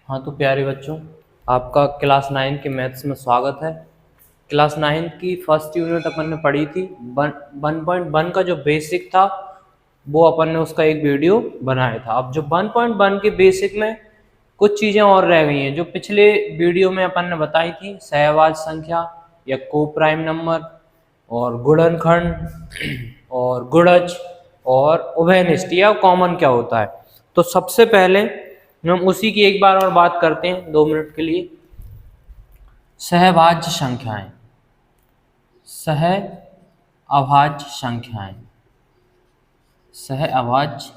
हाँ तो प्यारे बच्चों, आपका क्लास 9 के मैथ्स में स्वागत है। क्लास 9 की फर्स्ट यूनिट अपन ने पढ़ी थी। 1.1 का जो बेसिक था वो अपन ने उसका एक वीडियो बनाया था। अब जो 1.1 के बेसिक में कुछ चीज़ें और रह गई हैं जो पिछले वीडियो में अपन ने बताई थी। सहवाज संख्या या को प्राइम नंबर और गुणनखंड और गुणज और उभयनिष्ठ या कॉमन क्या होता है। तो सबसे पहले हम उसी की एक बार और बात करते हैं 2 मिनट के लिए। सहभाज्य संख्याएं, सह अभाज्य संख्याएं, सह अभाज्य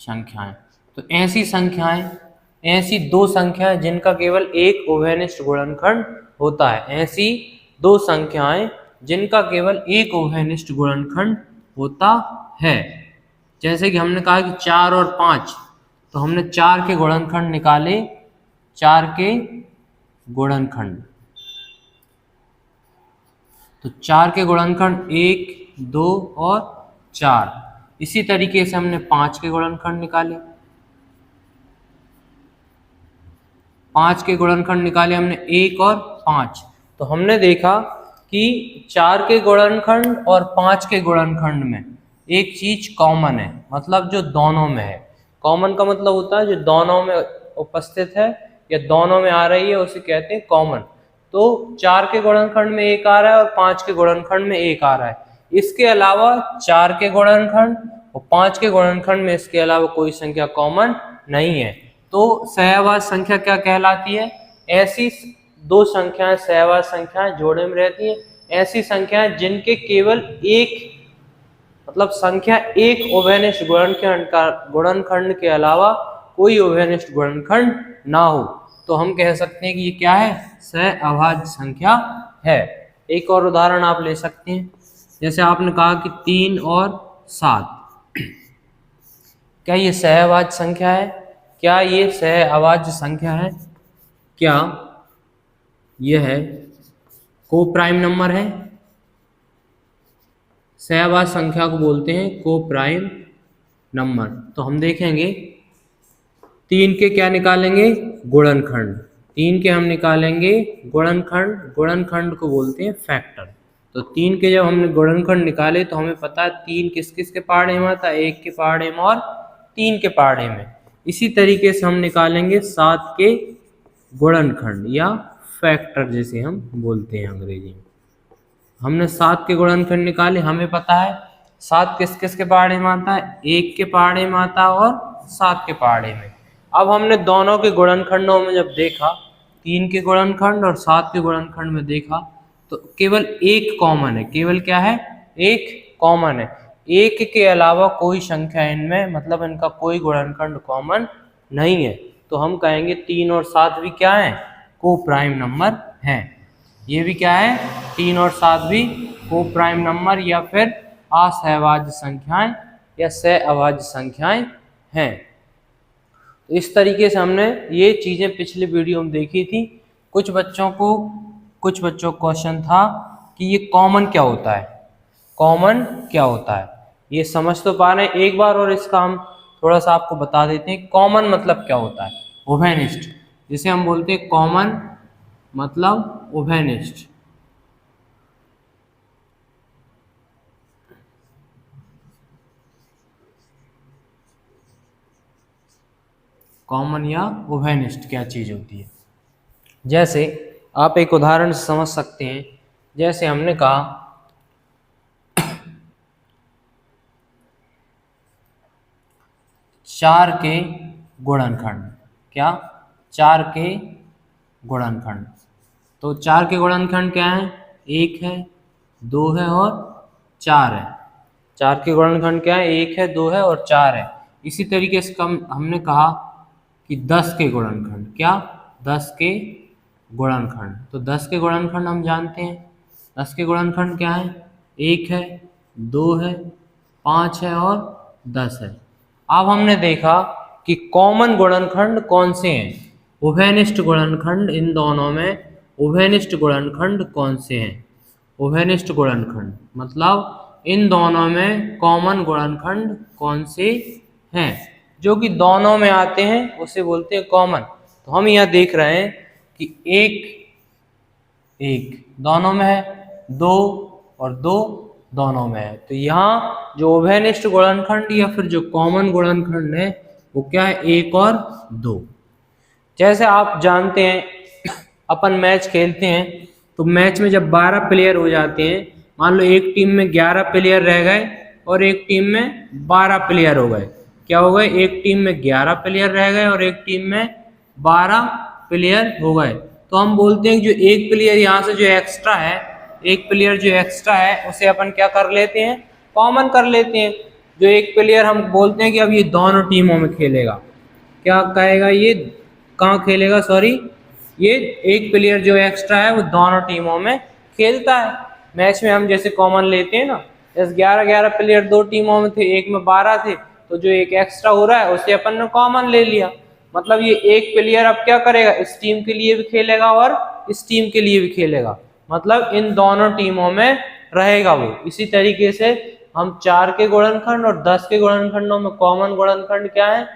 संख्याएं। तो ऐसी संख्याएं, ऐसी दो संख्याएं जिनका केवल एक उभयनिष्ठ गुणनखंड होता है। ऐसी दो संख्याएं जिनका केवल एक उभयनिष्ठ गुणनखंड होता है। जैसे कि हमने कहा कि 4 और 5, तो हमने 4 के गुणनखंड निकाले, 4 के गुणनखंड। तो 4 के गुणनखंड 1, 2 और 4। इसी तरीके से हमने 5 के गुणनखंड निकाले, 5 के गुणनखंड निकाले हमने 1 और 5। तो हमने देखा कि 4 के गुणनखंड और 5 के गुणनखंड में एक चीज कॉमन है, मतलब जो दोनों में है। कॉमन का मतलब होता है जो दोनों में उपस्थित है या दोनों में आ रही है, उसे कहते हैं कॉमन। तो 4 के गुणनखंड में 1 आ रहा है और 5 के गुणनखंड में 1 आ रहा है। इसके अलावा 4 के गुणनखंड और 5 के गुणनखंड में इसके अलावा कोई संख्या कॉमन नहीं है। तो सहवाज संख्या क्या कहलाती है? ऐसी दो संख्याएं, सहवाज संख्याएं जोड़े में रहती हैं। ऐसी संख्याएं जिनके केवल एक, मतलब संख्या एक उभयनिष्ठ गुणनखंड के अलावा कोई उभयनिष्ठ गुणनखंड ना हो, तो हम कह सकते हैं कि ये क्या है? सहअभाज्य संख्या है। एक और उदाहरण आप ले सकते हैं। जैसे आपने कहा कि 3 और 7, क्या ये सहअभाज्य संख्या है? क्या ये सहअभाज्य संख्या है? क्या यह को प्राइम नंबर है? सहअभाज्य संख्या को बोलते हैं को प्राइम नंबर। तो हम देखेंगे 3 के क्या निकालेंगे? गुणनखंड। 3 के हम निकालेंगे गुणनखंड। गुणनखंड को बोलते हैं फैक्टर। तो 3 के जब हमने गुणनखंड निकाले तो हमें पता है 3 किस किस के पहाड़े में आता है? 1 के पहाड़े में और 3 के पहाड़े में। इसी तरीके से हम निकालेंगे 7 के गुणनखंड या फैक्टर, जिसे हम बोलते हैं अंग्रेजी में। हमने 7 के गुणनखंड निकाले, हमें पता है 7 किस किस के पहाड़े में आता है? 1 के पहाड़े में आता है और 7 के पहाड़े में। अब हमने दोनों के गुणनखंडों में जब देखा, 3 के गुणनखंड और 7 के गुणनखंड में देखा, तो केवल एक कॉमन है। केवल क्या है? एक कॉमन है। एक के अलावा कोई संख्या इनमें, मतलब इनका कोई गुणनखंड कॉमन नहीं है। तो हम कहेंगे 3 और 7 भी क्या है? को प्राइम नंबर हैं। ये भी क्या है? 3 और 7 भी को प्राइम नंबर या फिर असहभाज्य संख्याएं या सहअभाज्य संख्याएं हैं। तो इस तरीके से हमने ये चीज़ें पिछले वीडियो में देखी थी। कुछ बच्चों को क्वेश्चन था कि ये कॉमन क्या होता है? कॉमन क्या होता है? ये समझ तो पा रहे हैं? एक बार और इसका हम थोड़ा सा आपको बता देते हैं। कॉमन मतलब क्या होता है? उभयनिष्ठ, जिसे हम बोलते हैं कॉमन मतलब उभयनिष्ठ। कॉमन या उभयनिष्ठ क्या चीज होती है? जैसे आप एक उदाहरण से समझ सकते हैं। जैसे हमने कहा 4 के गुणनखंड। क्या? 4 के गुणनखंड। तो 4 के गुणनखंड क्या है? 1 है, 2 है और 4 है। 4 के गुणनखंड क्या है? 1 है, 2 है और 4 है। इसी तरीके से हमने कहा कि 10 के गुणनखंड। क्या? 10 के गुणनखंड। तो 10 के गुणनखंड हम जानते हैं। 10 के गुणनखंड क्या है? 1 है, 2 है, 5 है और 10 है। अब हमने देखा कि कॉमन गुणनखंड कौन से हैं? उभयनिष्ठ गुणनखंड। इन दोनों में उभयनिष्ठ गुणनखंड कौन से हैं? उभयनिष्ठ गुणनखंड मतलब इन दोनों में कॉमन गुणनखंड कौन से हैं? जो कि दोनों में आते हैं उसे बोलते हैं कॉमन। तो हम यहाँ देख रहे हैं कि एक एक दोनों में है, दो और दो दोनों में है। तो यहाँ जो उभयनिष्ठ गुणनखंड या फिर जो कॉमन गुणनखंड है वो क्या है, एक और दो। जैसे आप जानते हैं अपन मैच खेलते हैं तो मैच में जब 12 प्लेयर हो जाते हैं, मान लो एक टीम में 11 प्लेयर रह गए और एक टीम में 12 प्लेयर हो गए, क्या हो गए, एक टीम में 11 प्लेयर रह गए और एक टीम में 12 प्लेयर हो गए। तो हम बोलते हैं कि जो एक प्लेयर यहाँ से जो एक्स्ट्रा है, एक प्लेयर जो एक्स्ट्रा है उसे अपन क्या कर लेते हैं, कॉमन कर लेते हैं। जो एक प्लेयर हम बोलते हैं कि अब ये दोनों टीमों में खेलेगा, क्या कहेगा, ये कहाँ खेलेगा, सॉरी, ये एक प्लेयर जो एक्स्ट्रा है वो दोनों टीमों में खेलता है। मैच में हम जैसे कॉमन लेते हैं ना, जैसे 11 प्लेयर दो टीमों में थे, एक में 12 थे, तो जो एक एक्स्ट्रा हो रहा है उसे अपन ने कॉमन ले लिया। मतलब ये एक प्लेयर अब क्या करेगा, इस टीम के लिए भी खेलेगा और इस टीम के लिए भी खेलेगा, मतलब इन दोनों टीमों में रहेगा वो। इसी तरीके से हम 4 के गुणनखंड और 10 के गुणनखंडों में कॉमन गुणनखंड क्या है,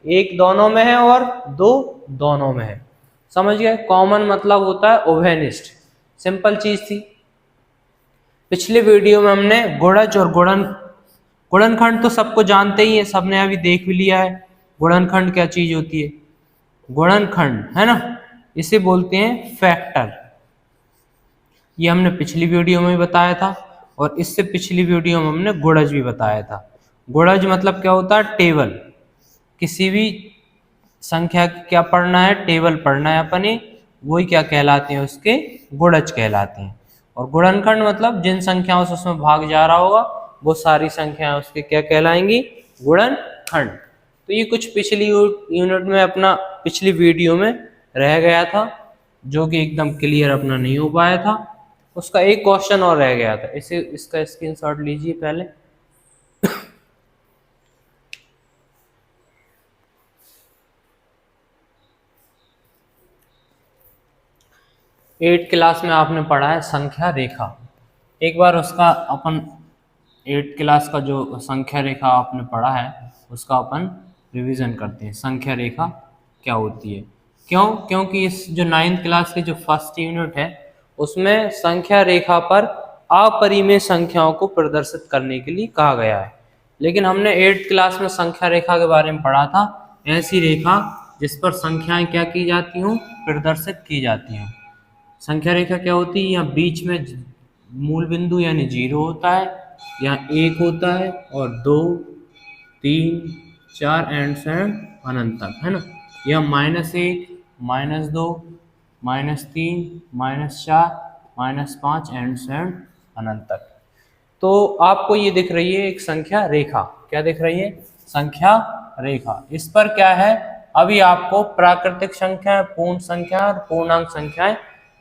एक दोनों में है और दो दोनों में है। समझ गए, कॉमन मतलब होता है उभयनिष्ठ, सिंपल चीज थी। पिछले वीडियो में हमने गुणज और गुणनखंड तो सबको जानते ही है, सबने अभी देख भी लिया है गुणनखंड क्या चीज होती है। गुणनखंड है ना, इसे बोलते हैं फैक्टर, ये हमने पिछली वीडियो में भी बताया था और इससे पिछली वीडियो में हमने गुणज भी बताया था। गुणज मतलब क्या होता है, टेबल, किसी भी संख्या क्या पढ़ना है, टेबल पढ़ना है अपने, वही क्या कहलाते हैं, उसके गुणज कहलाते हैं। और गुणनखंड मतलब जिन संख्याओं से उसमें भाग जा रहा होगा वो सारी संख्याएं उसके क्या कहलाएंगी, गुणनखंड। तो ये कुछ पिछली यूनिट में अपना पिछली वीडियो में रह गया था, जो कि एकदम क्लियर अपना नहीं हो पाया था। उसका एक क्वेश्चन और रह गया था, इसे इसका स्क्रीनशॉट लीजिए पहले। 8 क्लास में आपने पढ़ा है संख्या रेखा। एक बार उसका अपन 8 क्लास का जो संख्या रेखा आपने पढ़ा है उसका अपन रिवीजन करते हैं। संख्या रेखा क्या होती है, क्यों, क्योंकि इस जो 9th क्लास की जो फर्स्ट यूनिट है उसमें संख्या रेखा पर अपरिमेय संख्याओं को प्रदर्शित करने के लिए कहा गया है। लेकिन हमने 8th क्लास में संख्या रेखा के बारे में पढ़ा था, ऐसी रेखा जिस पर संख्याएं क्या की जाती हूँ, प्रदर्शित की जाती हैं। संख्या रेखा क्या होती है, यहाँ बीच में मूल बिंदु यानी 0 होता है, यहाँ 1 होता है और 2, 3, 4 एंड से अनंत तक, है ना। यह -1, -2, -3, -4, -5 एंड से अनंत तक। तो आपको ये दिख रही है एक संख्या रेखा, क्या दिख रही है, संख्या रेखा। इस पर क्या है, अभी आपको प्राकृतिक संख्या, पूर्ण संख्या और पूर्णांक संख्याएं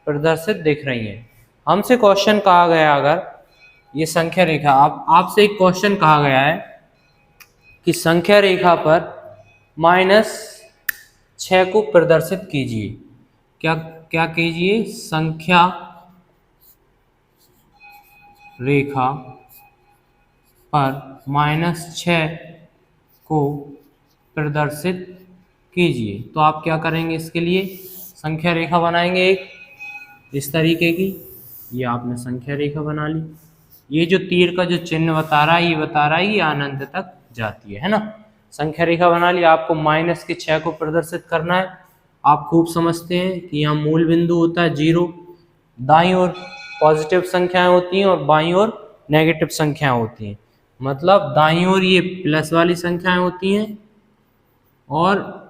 प्रदर्शित दिख रही हैं। हमसे क्वेश्चन कहा गया, अगर ये संख्या रेखा आपसे एक क्वेश्चन कहा गया है कि संख्या रेखा पर -6 को प्रदर्शित कीजिए, क्या क्या कीजिए, संख्या रेखा पर -6 को प्रदर्शित कीजिए। तो आप क्या करेंगे, इसके लिए संख्या रेखा बनाएंगे एक इस तरीके की, ये आपने संख्या रेखा बना ली। ये जो तीर का जो चिन्ह बता रहा है, ये बता रहा है ये अनंत तक जाती है ना। संख्या रेखा बना ली, आपको -6 को प्रदर्शित करना है। आप खूब समझते हैं कि यहाँ मूल बिंदु होता है 0, दाईं ओर पॉजिटिव संख्याएं होती हैं और बाईं ओर नेगेटिव संख्याएं होती हैं। मतलब दाईं ओर ये प्लस वाली संख्याएं होती हैं और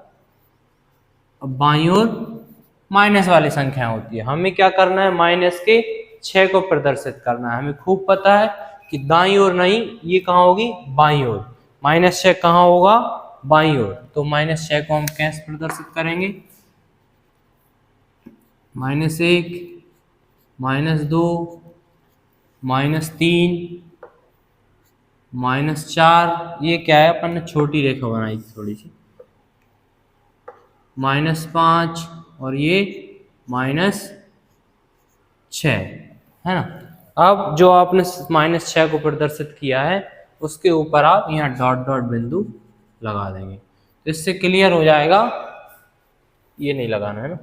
बाईं ओर माइनस वाली संख्या होती है। हमें क्या करना है, -6 को प्रदर्शित करना है। हमें खूब पता है कि दाईं ओर नहीं, ये कहाँ होगी, बाईं ओर। -6 कहाँ होगा, बाईं ओर। तो -6 को हम कैसे प्रदर्शित करेंगे, -1, -2, -3, -4, ये क्या है, अपन ने छोटी रेखा बनाई थी थोड़ी सी, -5 और ये -6, है ना। अब जो आपने -6 को प्रदर्शित किया है उसके ऊपर आप यहाँ डॉट डॉट बिंदु लगा देंगे। तो इससे क्लियर हो जाएगा, ये नहीं लगाना है ना,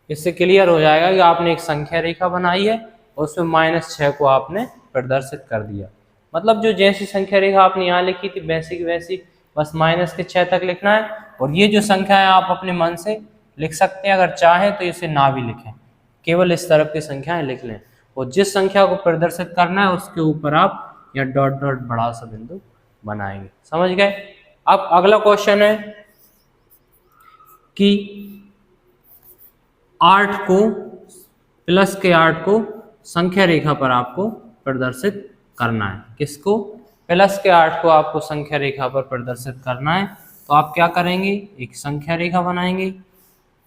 इससे क्लियर हो जाएगा कि आपने एक संख्या रेखा बनाई है और उसमें -6 को आपने प्रदर्शित कर दिया। मतलब जो जैसी संख्या रेखा आपने यहाँ लिखी थी वैसी की वैसी, बस -6 तक लिखना है। और ये जो संख्या है आप अपने मन से लिख सकते हैं, अगर चाहें तो इसे ना भी लिखें, केवल इस तरफ की संख्याएं लिख लें और जिस संख्या को प्रदर्शित करना है उसके ऊपर आप या डॉट डॉट बड़ा सा बिंदु बनाएंगे। समझ गए? अब अगला क्वेश्चन है कि 8 को प्लस के 8 को संख्या रेखा पर आपको प्रदर्शित करना है। किसको? प्लस के 8 को आपको संख्या रेखा पर प्रदर्शित करना है। तो आप क्या करेंगे, एक संख्या रेखा बनाएंगे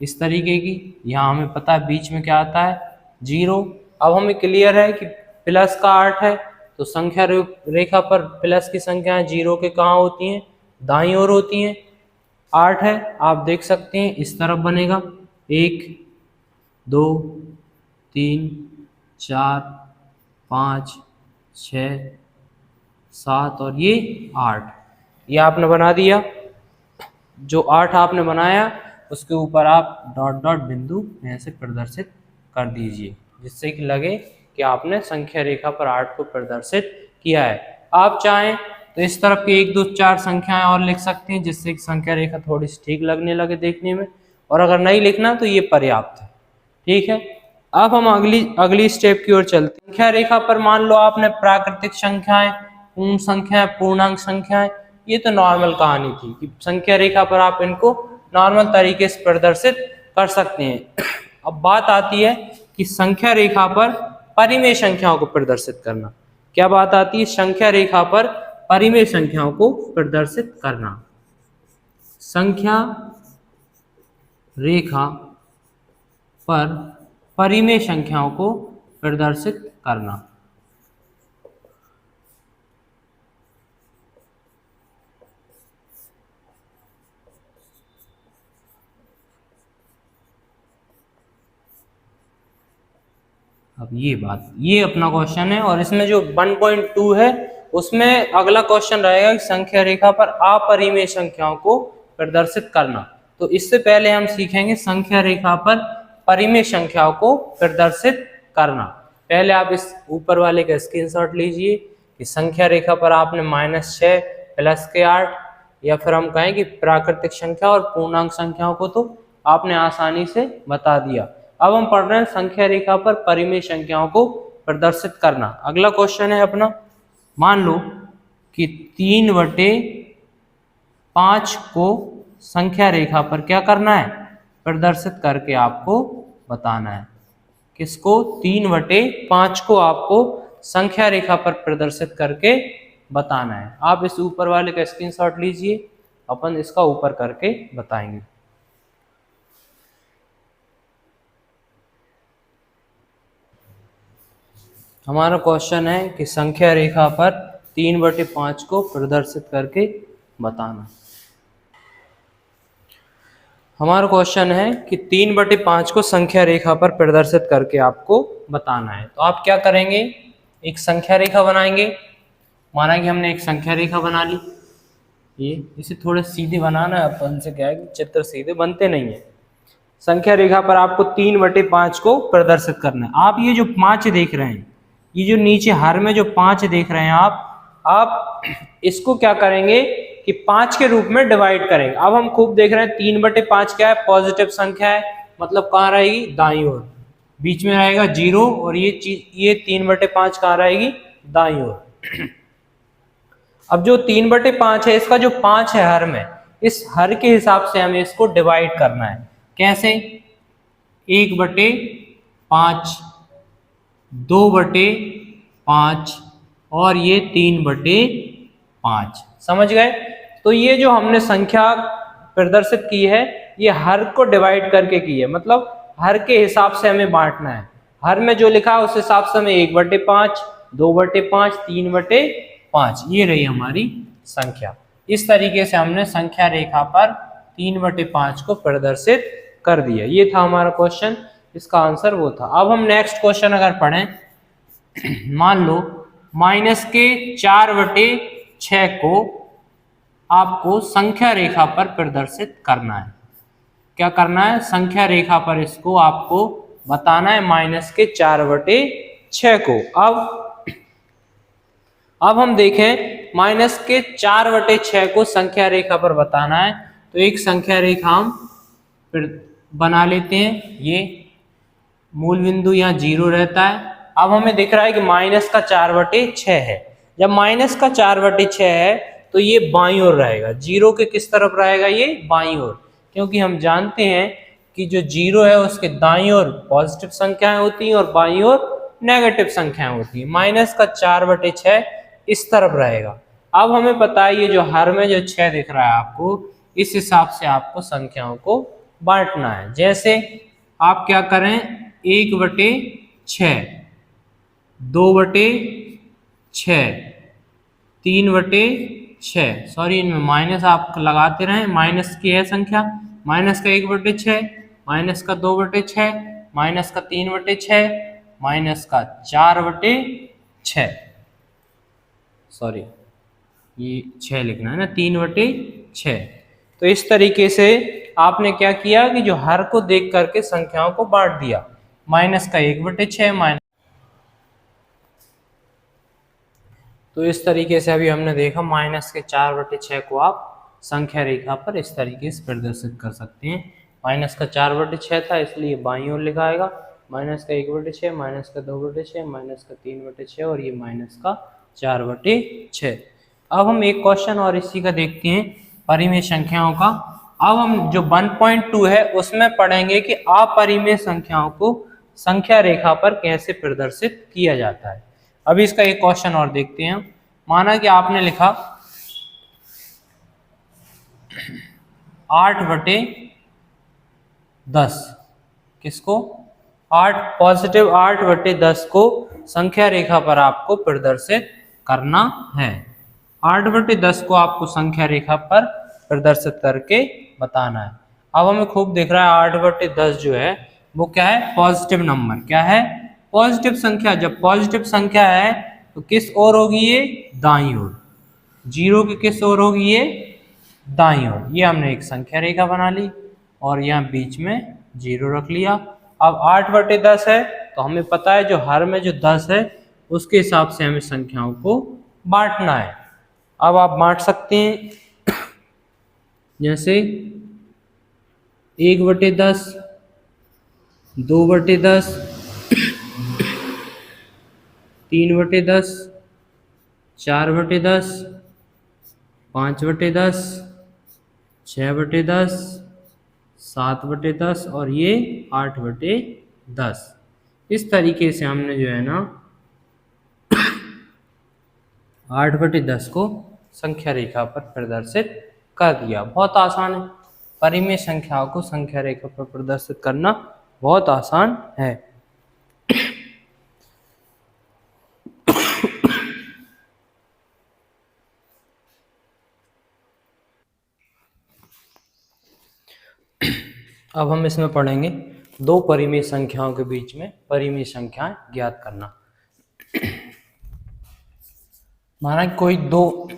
इस तरीके की। यहाँ हमें पता है बीच में क्या आता है, 0। अब हमें क्लियर है कि प्लस का 8 है तो संख्या रेखा पर प्लस की संख्याएं 0 के कहाँ होती हैं, दाईं ओर होती हैं। 8 है, आप देख सकते हैं इस तरफ बनेगा, 1 2 3 4 5 6 7 और ये 8, ये आपने बना दिया। जो 8 आपने बनाया उसके ऊपर आप डॉट डॉट बिंदु ऐसे प्रदर्शित कर दीजिए, जिससे कि लगे कि आपने संख्या रेखा पर 8 को प्रदर्शित किया है। आप चाहें तो इस तरफ की 1 2 4 संख्याएं और लिख सकते हैं, जिससे कि संख्या रेखा थोड़ी सी ठीक लगने लगे देखने में। और अगर नहीं लिखना तो ये पर्याप्त है। ठीक है, अब हम अगली स्टेप की ओर चलते हैं। संख्या रेखा पर मान लो आपने प्राकृतिक संख्याएं, पूर्ण संख्याएं, पूर्णांक संख्याएं, ये तो नॉर्मल कहानी थी कि संख्या रेखा पर आप इनको नॉर्मल तरीके से प्रदर्शित कर सकते हैं। अब बात आती है कि संख्या रेखा पर परिमेय संख्याओं को प्रदर्शित करना। क्या बात आती है? संख्या रेखा पर परिमेय संख्याओं को प्रदर्शित करना। संख्या रेखा पर परिमेय संख्याओं को प्रदर्शित करना। अब ये अपना क्वेश्चन है और इसमें जो 1.2 है उसमें अगला क्वेश्चन रहेगा कि संख्या रेखा पर अपरिमेय संख्याओं को प्रदर्शित करना। तो इससे पहले हम सीखेंगे संख्या रेखा पर परिमेय संख्याओं को प्रदर्शित करना। पहले आप इस ऊपर वाले का स्क्रीनशॉट लीजिए कि संख्या रेखा पर आपने -6 प्लस के 8 या फिर हम कहें कि प्राकृतिक संख्या और पूर्णांक संख्याओं को तो आपने आसानी से बता दिया। अब हम पढ़ रहे हैं संख्या रेखा पर परिमेय संख्याओं को प्रदर्शित करना। अगला क्वेश्चन है अपना, मान लो कि 3/5 को संख्या रेखा पर क्या करना है, प्रदर्शित करके आपको बताना है। किसको? 3/5 को आपको संख्या रेखा पर प्रदर्शित करके बताना है। आप इस ऊपर वाले का स्क्रीनशॉट लीजिए, अपन इसका ऊपर करके बताएंगे। हमारा क्वेश्चन है कि संख्या रेखा पर 3/5 को प्रदर्शित करके बताना। हमारा क्वेश्चन है कि 3/5 को संख्या रेखा पर प्रदर्शित करके आपको बताना है। तो आप क्या करेंगे, एक संख्या रेखा बनाएंगे। माना कि हमने एक संख्या रेखा बना ली, ये इसे थोड़े सीधे बनाना है। अपन से क्या है कि चित्र सीधे बनते नहीं है। संख्या रेखा पर आपको 3/5 को प्रदर्शित करना है। आप ये जो 5 देख रहे हैं, ये जो नीचे हर में जो 5 देख रहे हैं आप इसको क्या करेंगे कि 5 के रूप में डिवाइड करेंगे। अब हम खूब देख रहे हैं 3/5 क्या है, पॉजिटिव संख्या है, मतलब कहाँ रहेगी, दाईं ओर। बीच में रहेगा 0 और ये 3/5 कहाँ रहेगी, दाईं ओर। अब जो 3/5 है, इसका जो 5 है हर में, इस हर के हिसाब से हमें इसको डिवाइड करना है। कैसे? 1/5, 2/5 और ये 3/5। समझ गए? तो ये जो हमने संख्या प्रदर्शित की है, ये हर को डिवाइड करके की है, मतलब हर के हिसाब से हमें बांटना है। हर में जो लिखा है उस हिसाब से हमें 1/5, 2/5, 3/5, ये रही हमारी संख्या। इस तरीके से हमने संख्या रेखा पर 3/5 को प्रदर्शित कर दिया। ये था हमारा क्वेश्चन, इसका आंसर वो था। अब हम नेक्स्ट क्वेश्चन अगर पढ़ें, मान लो -4/6 को आपको संख्या रेखा पर प्रदर्शित करना है। क्या करना है? संख्या रेखा पर इसको आपको बताना है -4/6 को। अब हम देखें -4/6 को संख्या रेखा पर बताना है, तो एक संख्या रेखा हम बना लेते हैं। ये मूल बिंदु यहाँ 0 रहता है। अब हमें दिख रहा है कि -4/6 है। जब -4/6 है तो ये बाईं ओर रहेगा। 0 के किस तरफ रहेगा? ये बाईं ओर, क्योंकि हम जानते हैं कि जो 0 है उसके दाईं ओर पॉजिटिव संख्याएं होती हैं और बाईं ओर नेगेटिव संख्याएं होती हैं। -4/6 इस तरफ रहेगा। अब हमें पता है ये जो हर में जो 6 दिख रहा है आपको, इस हिसाब से आपको संख्याओं को बांटना है। जैसे आप क्या करें, 1/6, 2/6, 3/6, सॉरी इनमें माइनस आप लगाते रहें, माइनस की है संख्या, माइनस का 1/6, माइनस का 2/6, माइनस का 3/6, माइनस का 4/6, सॉरी ये 6 लिखना है ना, 3/6। तो इस तरीके से आपने क्या किया कि जो हर को देख करके संख्याओं को बांट दिया। माइनस का 1/6 माइनस, तो इस तरीके से अभी हमने देखा -4/6 को आप संख्या रेखा पर इस तरीके से प्रदर्शित कर सकते हैं। माइनस का 4/6 था इसलिए बाईं ओर लिखा आएगा, माइनस का 1/6, माइनस का 2/6, माइनस का 3/6 और ये माइनस का 4/6। अब हम एक क्वेश्चन और इसी का देखते हैं, परिमेय संख्याओं का। अब हम जो 1.2 है उसमें पढ़ेंगे कि अपरिमेय संख्याओं को संख्या रेखा पर कैसे प्रदर्शित किया जाता है। अभी इसका एक क्वेश्चन और देखते हैं। माना कि आपने लिखा 8/10, किसको? पॉजिटिव 8/10 को संख्या रेखा पर आपको प्रदर्शित करना है। 8/10 को आपको संख्या रेखा पर प्रदर्शित करके बताना है। अब हमें खूब दिख रहा है 8/10 जो है वो क्या है? Positive number. क्या है? पॉजिटिव संख्या। जब पॉजिटिव संख्या है तो किस ओर होगी? ये दाईं ओर। 0 की किस ओर होगी? ये दाईं ओर। ये हमने एक संख्या रेखा बना ली और यहाँ बीच में 0 रख लिया। अब 8/10 है तो हमें पता है जो हर में जो 10 है उसके हिसाब से हमें संख्याओं को बांटना है। अब आप बांट सकते हैं, जैसे 1/10, 2/10, 3/10, 4/10, 5/10, 6/10, 7/10 और ये 8/10। इस तरीके से हमने जो है ना 8/10 को संख्या रेखा पर प्रदर्शित कर दिया। बहुत आसान है, परिमेय संख्याओं को संख्या रेखा पर प्रदर्शित करना बहुत आसान है। अब हम इसमें पढ़ेंगे दो परिमेय संख्याओं के बीच में परिमेय संख्याएं ज्ञात करना। माना कोई दो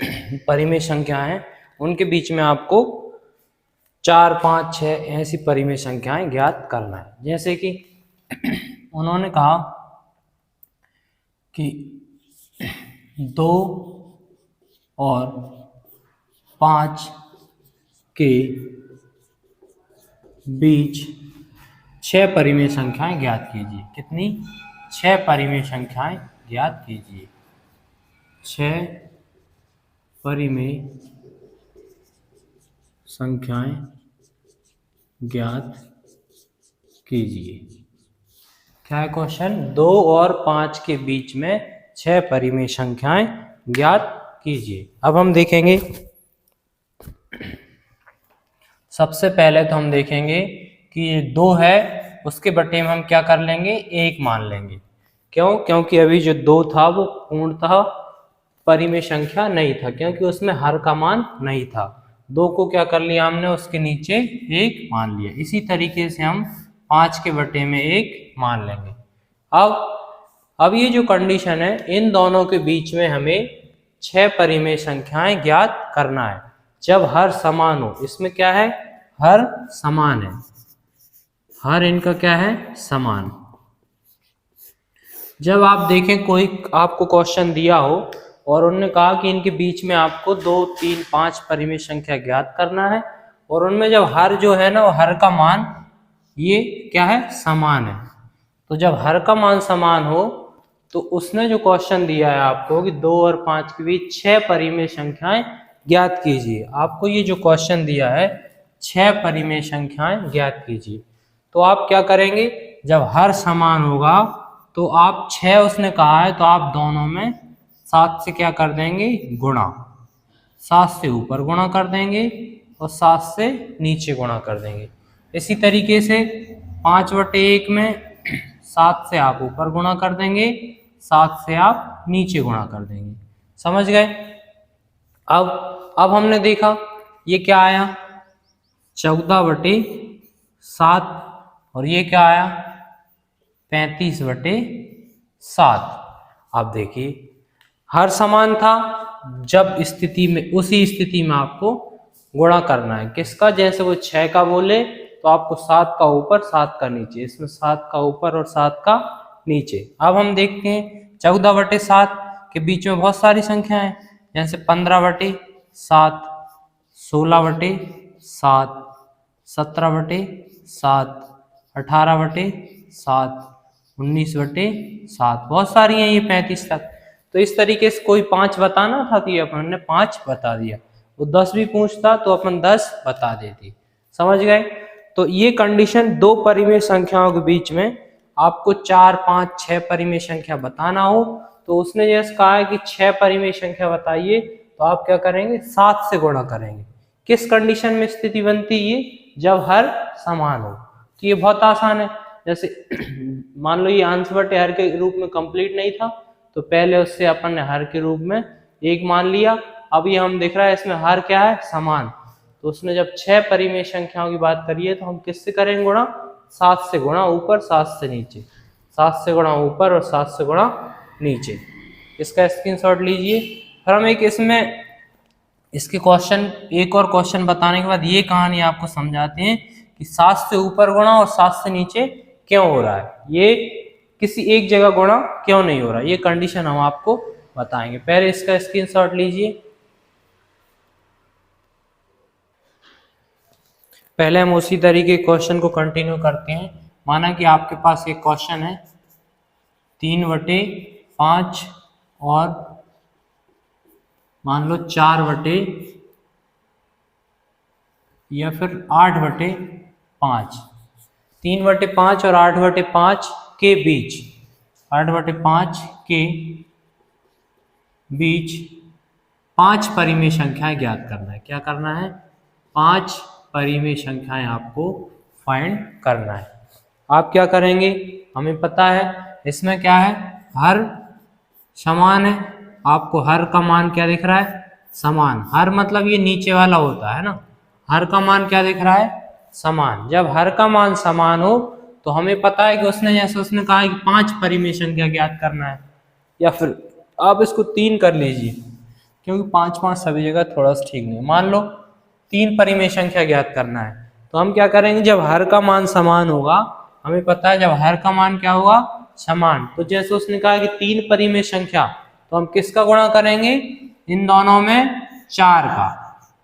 परिमेय संख्याएं हैं, उनके बीच में आपको 4, 5, 6 ऐसी परिमेय संख्याएं ज्ञात करना है। जैसे कि उन्होंने कहा कि 2 और 5 के बीच 6 परिमेय संख्याएं ज्ञात कीजिए। कितनी? 6 परिमेय संख्याएं ज्ञात कीजिए। 6 परिमेय संख्याएं ज्ञात कीजिए। क्या है क्वेश्चन? 2 और 5 के बीच में 6 परिमेय संख्याएं ज्ञात कीजिए। अब हम देखेंगे, सबसे पहले तो हम देखेंगे कि ये 2 है उसके बटे में हम क्या कर लेंगे? 1 मान लेंगे। क्यों? क्योंकि अभी जो 2 था वो पूर्णतः परिमेय संख्या नहीं था, क्योंकि उसमें हर का मान नहीं था। 2 को क्या कर लिया हमने? उसके नीचे 1 मान लिया। इसी तरीके से हम 5 के बटे में 1 मान लेंगे। अब ये जो कंडीशन है, इन दोनों के बीच में हमें 6 परिमेय संख्याएं ज्ञात करना है। जब हर समान हो, इसमें क्या है, हर समान है, हर इनका क्या है, समान। जब आप देखें कोई आपको क्वेश्चन दिया हो और उन्होंने कहा कि इनके बीच में आपको 2, 3, 5 परिमेय संख्या ज्ञात करना है और उनमें जब हर जो है ना, वो हर का मान ये क्या है, समान है। तो जब हर का मान समान हो तो उसने जो क्वेश्चन दिया है आपको कि 2 और 5 के बीच 6 परिमेय संख्याएं ज्ञात कीजिए। आपको ये जो क्वेश्चन दिया है 6 परिमेय संख्याएं ज्ञात कीजिए, तो आप क्या करेंगे, जब हर समान होगा तो आप 6 उसने कहा है तो आप दोनों में 7 से क्या कर देंगे, गुणा, 7 से ऊपर गुणा कर देंगे और 7 से नीचे गुणा कर देंगे। इसी तरीके से 5/1 में 7 से आप ऊपर गुणा कर देंगे, 7 से आप नीचे गुणा कर देंगे। समझ गए? अब हमने देखा ये क्या आया, 14/7 और ये क्या आया, 35/7। अब देखिए हर समान था, जब स्थिति में, उसी स्थिति में आपको गुणा करना है किसका, जैसे वो 6 का बोले तो आपको 7 का ऊपर 7 का नीचे, इसमें 7 का ऊपर और 7 का नीचे। अब हम देखते हैं 14/7 के बीच में बहुत सारी संख्याएं हैं, जैसे 15/7, 16/7, 17/7, 18/7, 19/7, बहुत सारी हैं ये 35 तक। तो इस तरीके से कोई 5 बताना था तो ये अपन ने 5 बता दिया, वो 10 भी पूछता तो अपन 10 बता देते। समझ गए? तो ये कंडीशन, 2 परिमेय संख्याओं के बीच में आपको 4, 5, 6 परिमेय संख्या बताना हो तो उसने जैसे कहा है कि 6 परिमेय संख्या बताइए, तो आप क्या करेंगे, 7 से गुणा करेंगे। किस कंडीशन में स्थिति बनती है, जब हर समान हो। तो ये बहुत आसान है, जैसे मान लो ये अंश बटे हर के रूप में कंप्लीट नहीं था तो पहले उससे अपन ने हर के रूप में 1 मान लिया। अब ये हम देख रहा है इसमें हर क्या है, समान। तो उसने जब 6 परिमेय संख्याओं की बात करी है तो हम किससे करेंगे गुणा, 7 से गुणा ऊपर 7 से नीचे, 7 से गुणा ऊपर और 7 से गुणा नीचे। इसका स्क्रीनशॉट लीजिए। फिर हम एक इसमें इसके क्वेश्चन, एक और क्वेश्चन बताने के बाद ये कहानी आपको समझाते हैं कि 7 से ऊपर गुणा और 7 से नीचे क्यों हो रहा है, ये किसी एक जगह गुणा क्यों नहीं हो रहा, ये कंडीशन हम आपको बताएंगे। पहले इसका स्क्रीनशॉट लीजिए। पहले हम उसी तरीके क्वेश्चन को कंटिन्यू करते हैं। माना कि आपके पास एक क्वेश्चन है 3/5 और मान लो 4 या फिर 8/5, 3/5 और 8/5 के बीच, 8/5 के बीच 5 परिमेय संख्याएं ज्ञात करना है। क्या करना है, 5 परिमेय संख्याएं आपको फाइंड करना है। आप क्या करेंगे, हमें पता है इसमें क्या है, हर समान है, आपको हर का मान क्या दिख रहा है, समान। हर मतलब ये नीचे वाला होता है ना, हर का मान क्या दिख रहा है, समान। जब हर का मान समान हो तो हमें पता है कि उसने, जैसे उसने कहा कि 5 परिमेय संख्या ज्ञात करना है, या फिर आप इसको 3 कर लीजिए क्योंकि 5 सभी जगह थोड़ा सा ठीक नहीं। मान लो 3 परिमेय संख्या ज्ञात करना है तो हम क्या करेंगे, जब हर का मान समान होगा, हमें पता है जब हर का मान क्या होगा, समान, तो जैसे उसने कहा कि 3 परिमेय संख्या, तो हम किसका गुणा करेंगे, इन दोनों में 4 का।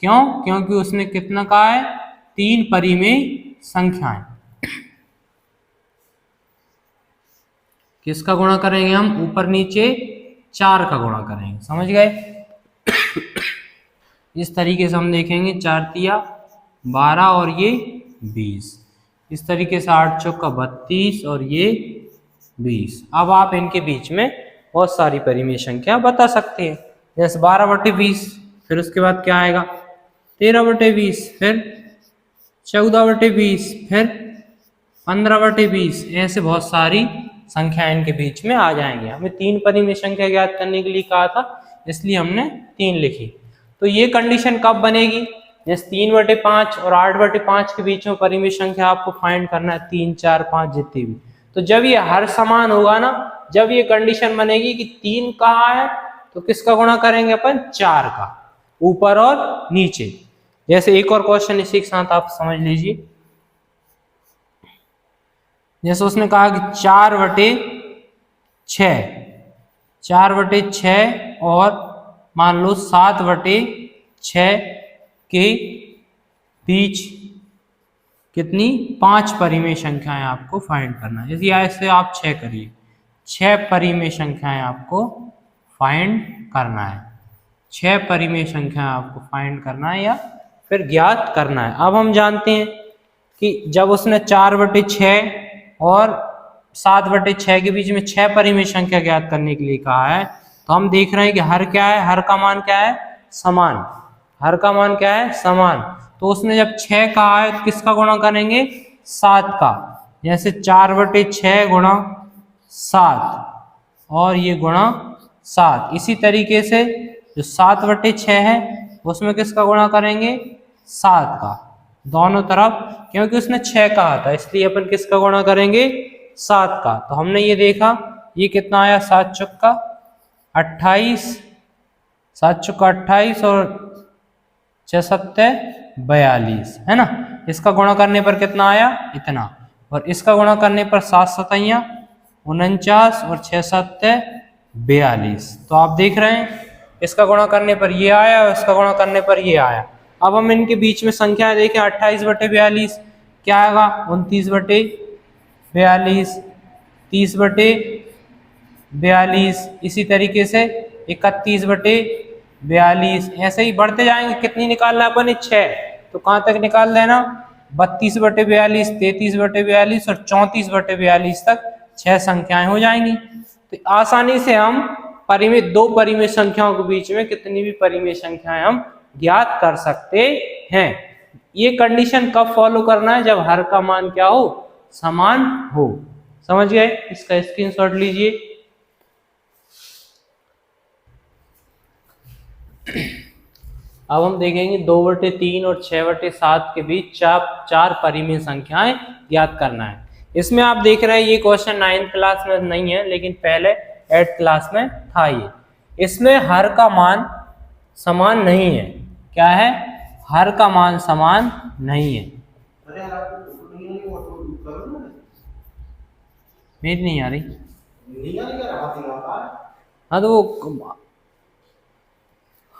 क्यों, क्योंकि उसने कितना कहा है, 3 परिमेय संख्याएं। किसका गुणा करेंगे हम, ऊपर नीचे 4 का गुणा करेंगे। समझ गए? इस तरीके से हम देखेंगे 4 तिया 12 और ये 20, इस तरीके से 8 चौका 32 और ये 20। अब आप इनके बीच में बहुत सारी परिमेय संख्या बता सकते हैं, जैसे 12/20, फिर उसके बाद क्या आएगा 13/20, फिर 14/20, फिर 15/20, ऐसे बहुत सारी संख्या इनके बीच में आ जाएंगे। हमें 3 परिमेय संख्या ज्ञात करने के लिए कहा था, इसलिए हमने 3 लिखी। तो ये कंडीशन कब बनेगी, जैसे 3/5 और 8/5 के बीच में परिमेय संख्या आपको फाइंड करना है, 3, 4, 5 जितनी भी। तो जब ये हर समान होगा ना, जब ये कंडीशन बनेगी कि 3 कहाँ है तो किसका गुणा करेंगे अपन, 4 का, ऊपर और नीचे। जैसे एक और क्वेश्चन इसी के साथ आप समझ लीजिए। जैसे उसने कहा कि 4/6, 4/6 और मान लो 7/6 के बीच कितनी 5 परिमेय संख्याएं आपको फाइंड करना है। यदि ऐसे आप 6 करिए, 6 परिमेय संख्याएं आपको फाइंड करना है, 6 परिमेय संख्याएं आपको फाइंड करना है या फिर ज्ञात करना है। अब हम जानते हैं कि जब उसने 4/6 और 7/6 के बीच में 6 परिमेय संख्या ज्ञात करने के लिए कहा है, तो हम देख रहे हैं कि हर क्या है, हर का मान क्या है, समान। हर का मान क्या है, समान। तो उसने जब 6 कहा है तो किसका गुणा करेंगे, 7 का। जैसे 4/6 गुणा 7 और ये गुणा 7। इसी तरीके से जो 7/6 है उसमें किसका गुणा करेंगे, 7 का, दोनों तरफ। क्योंकि उसने 6 कहा था इसलिए अपन किसका गुणा करेंगे, 7 का। तो हमने ये देखा ये कितना आया, 7 चौका 28, 7 चौका 28 और 6 सत्ते 42, है ना। इसका गुणा करने पर कितना आया, इतना। और इसका गुणा करने पर 7 सतैया 49 और 6 सत्ते 42। तो आप देख रहे हैं इसका गुणा करने पर ये आया और इसका गुणा करने पर ये आया। अब हम इनके बीच में संख्याएं देखें, 28/42 क्या आएगा, 29/42, 30/42, इसी तरीके से 31/42। ऐसे ही बढ़ते जाएंगे। कितनी निकालना है अपन, 6। तो कहाँ तक निकाल देना, 32/42, 33/42 और 34/42 तक 6 संख्याएं हो जाएंगी। तो आसानी से हम परिमेय, 2 परिमेय संख्याओं के बीच में कितनी भी परिमेय संख्याएं हम ज्ञात कर सकते हैं। ये कंडीशन कब फॉलो करना है, जब हर का मान क्या हो, समान हो। समझ गए, इसका स्क्रीनशॉट लीजिए। अब हम देखेंगे 2/3 और 6/7 के बीच 4 परिमेय संख्याएं ज्ञात करना है। इसमें आप देख रहे हैं ये क्वेश्चन 9th क्लास में नहीं है लेकिन पहले 8th क्लास में था। ये इसमें हर का मान समान नहीं है। क्या है, हर का मान समान नहीं है। मेरी नहीं आ रही, हाँ तो वो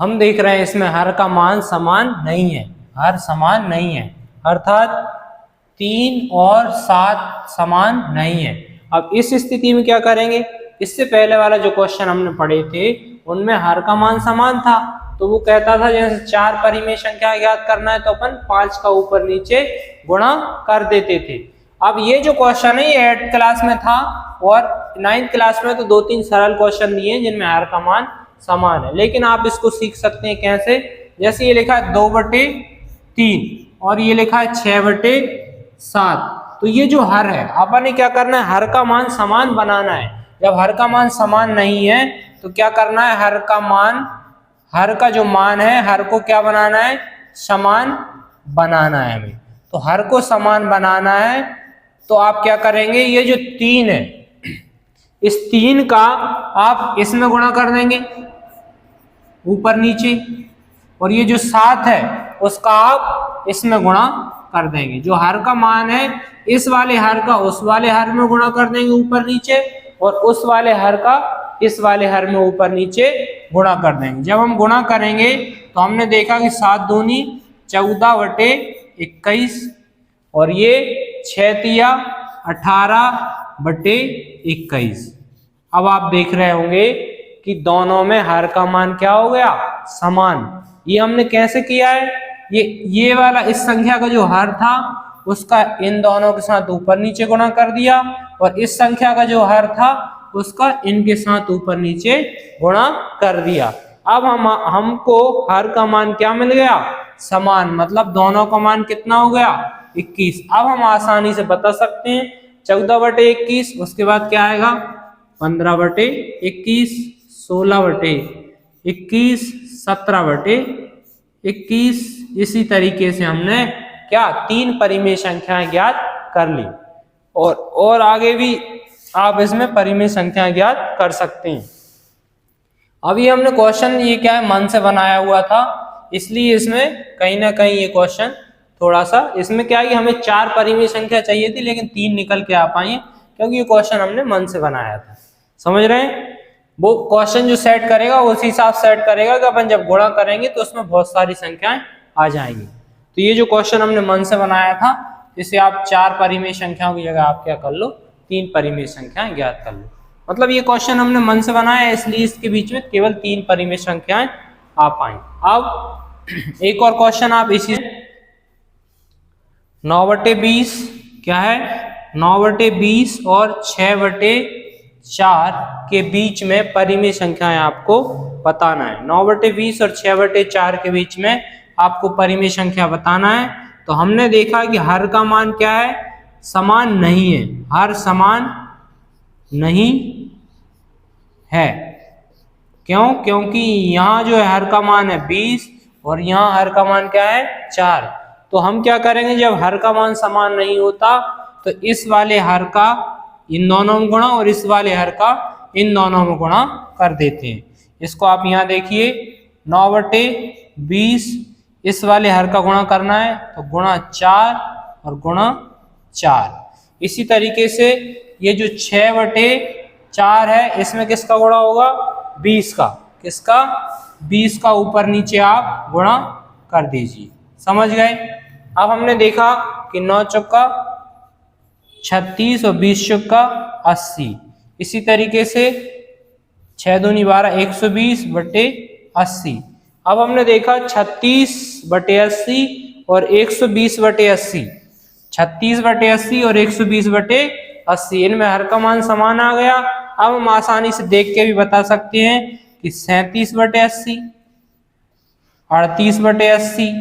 हम देख रहे हैं इसमें हर का मान समान नहीं है, हर समान नहीं है, अर्थात 3 और 7 समान नहीं है। अब इस स्थिति में क्या करेंगे, इससे पहले वाला जो क्वेश्चन हमने पढ़े थे उनमें हर का मान समान था, तो वो कहता था जैसे 4 परिमेय संख्या ज्ञात करना है तो अपन 5 का ऊपर नीचे गुणा कर देते थे। अब ये जो क्वेश्चन है ये 8th क्लास में था और 9th क्लास में तो 2-3 सरल क्वेश्चन दिए हैं जिनमें हर का मान समान है। लेकिन आप इसको सीख सकते हैं कैसे, जैसे ये लिखा है 2/3 और ये लिखा है 6/7। तो ये जो हर है अपन ने क्या करना है, हर का मान समान बनाना है। जब हर का मान समान नहीं है तो क्या करना है, हर का मान, हर का जो मान है हर को क्या बनाना है, समान बनाना है हमें। तो हर को समान बनाना है तो आप क्या करेंगे, ये जो 3 है इस 3 का आप इसमें गुणा कर देंगे ऊपर नीचे, और ये जो 7 है उसका आप इसमें गुणा कर देंगे। जो हर का मान है इस वाले हर का उस वाले हर में गुणा कर देंगे ऊपर नीचे, और उस वाले हर का इस वाले हर में ऊपर नीचे गुणा कर देंगे। जब हम गुणा करेंगे तो हमने देखा कि 7 दूनी 14/21 और ये 6 तिया 18/21। अब आप देख रहे होंगे कि दोनों में हर का मान क्या हो गया, समान। ये हमने कैसे किया है, ये वाला इस संख्या का जो हर था उसका इन दोनों के साथ ऊपर नीचे गुणा कर दिया, और इस संख्या का जो हर था उसका इनके साथ ऊपर नीचे गुणा कर दिया। अब हमको हर का मान क्या मिल गया, समान, मतलब दोनों का मान कितना हो गया, 21। अब हम आसानी से बता सकते हैं 14/21, उसके बाद क्या आएगा 15/21, 16/21, 17/21। इसी तरीके से हमने क्या 3 परिमेय संख्याएं ज्ञात कर ली, और आगे भी आप इसमें परिमेय संख्या ज्ञात कर सकते हैं। अभी हमने क्वेश्चन ये क्या है, मन से बनाया हुआ था, इसलिए इसमें कहीं ना कहीं ये क्वेश्चन थोड़ा सा, इसमें क्या है कि हमें 4 परिमेय संख्या चाहिए थी लेकिन 3 निकल के आ पाई है, क्योंकि ये क्वेश्चन हमने मन से बनाया था। समझ रहे हैं? वो क्वेश्चन जो सेट करेगा उसी हिसाब सेट करेगा कि अपन जब गुणा करेंगे तो उसमें बहुत सारी संख्याएं आ जाएंगी। तो ये जो क्वेश्चन हमने मन से बनाया था, इसे आप 4 परिमेय संख्याओं की जगह आप क्या कर लो, 3 परिमेय संख्याएं ज्ञात कर लो। मतलब ये क्वेश्चन हमने मन से बनाया है, इसलिए इसके बीच में केवल 3 परिमेय संख्याएं आ पाई। अब एक और क्वेश्चन आप इसी 9/20 क्या है, 9/20 और 6/4 के बीच में परिमेय संख्याएं आपको बताना है। 9/20 और 6/4 के बीच में आपको परिमेय संख्या बताना है। तो हमने देखा कि हर का मान क्या है, समान नहीं है, हर समान नहीं है। क्यों? क्योंकि यहाँ जो है हर का मान है 20 और यहाँ हर का मान क्या है 4। तो हम क्या करेंगे, जब हर का मान समान नहीं होता तो इस वाले हर का इन दोनों में गुणा और इस वाले हर का इन दोनों में गुणा कर देते हैं। इसको आप यहाँ देखिए, 9/20 इस वाले हर का गुणा करना है तो गुणा 4 और गुणा 4। इसी तरीके से ये जो 6/4 है इसमें किसका गुणा होगा, 20 का। किसका? 20 का ऊपर नीचे आप गुणा कर दीजिए। समझ गए? अब हमने देखा कि 9 चौका 36 और 20 चौका 80। इसी तरीके से 6 दूनी 12, 120/80। अब हमने देखा 36/80 और 120/80। 36/80 और 120/80, इनमें हर का मान समान आ गया। अब हम आसानी से देख के भी बता सकते हैं कि 37/80, 38/80,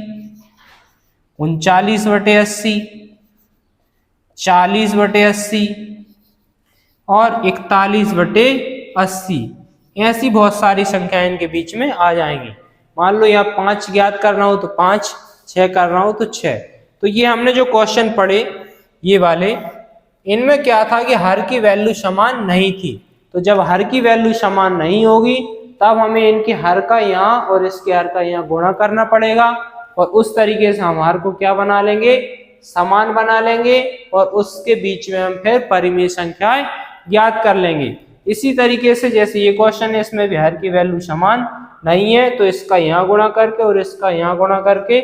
39/80, 40/80 और 41/80। ऐसी बहुत सारी संख्याएं इनके बीच में आ जाएंगी। मान लो यहाँ 5 ज्ञात करना हो तो 5, 6 करना हो तो 6। तो ये हमने जो क्वेश्चन पढ़े ये वाले, इनमें क्या था कि हर की वैल्यू समान नहीं थी। तो जब हर की वैल्यू समान नहीं होगी तब हमें इनके हर का यहाँ और इसके हर का यहाँ गुणा करना पड़ेगा, और उस तरीके से हम हर को क्या बना लेंगे, समान बना लेंगे, और उसके बीच में हम फिर परिमेय संख्याएं ज्ञात कर लेंगे। इसी तरीके से जैसे ये क्वेश्चन है, इसमें भी हर की वैल्यू समान नहीं है तो इसका यहाँ गुणा करके और इसका यहाँ गुणा करके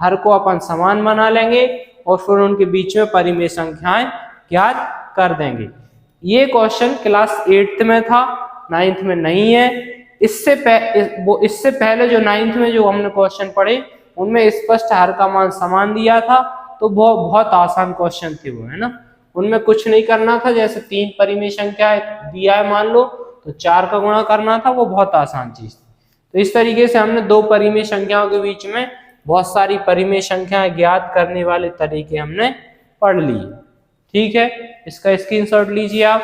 हर को अपन समान बना लेंगे और फिर उनके बीच में परिमेय संख्याएं ज्ञात कर देंगे। ये क्वेश्चन क्लास 8th में था, 9th में नहीं है। इससे पहले जो 9th में जो हमने क्वेश्चन पढ़े उनमें स्पष्ट हर का मान समान दिया था, तो वो बहुत आसान क्वेश्चन थे वो, है ना। उनमें कुछ नहीं करना था, जैसे 3 परिमेय संख्या दिया है मान लो तो 4 का गुणा करना था, वो बहुत आसान चीज थी। तो इस तरीके से हमने 2 परिमेय संख्याओं के बीच में बहुत सारी परिमेय संख्याएं ज्ञात करने वाले तरीके हमने पढ़ लिए। ठीक है, इसका स्क्रीनशॉट लीजिए आप।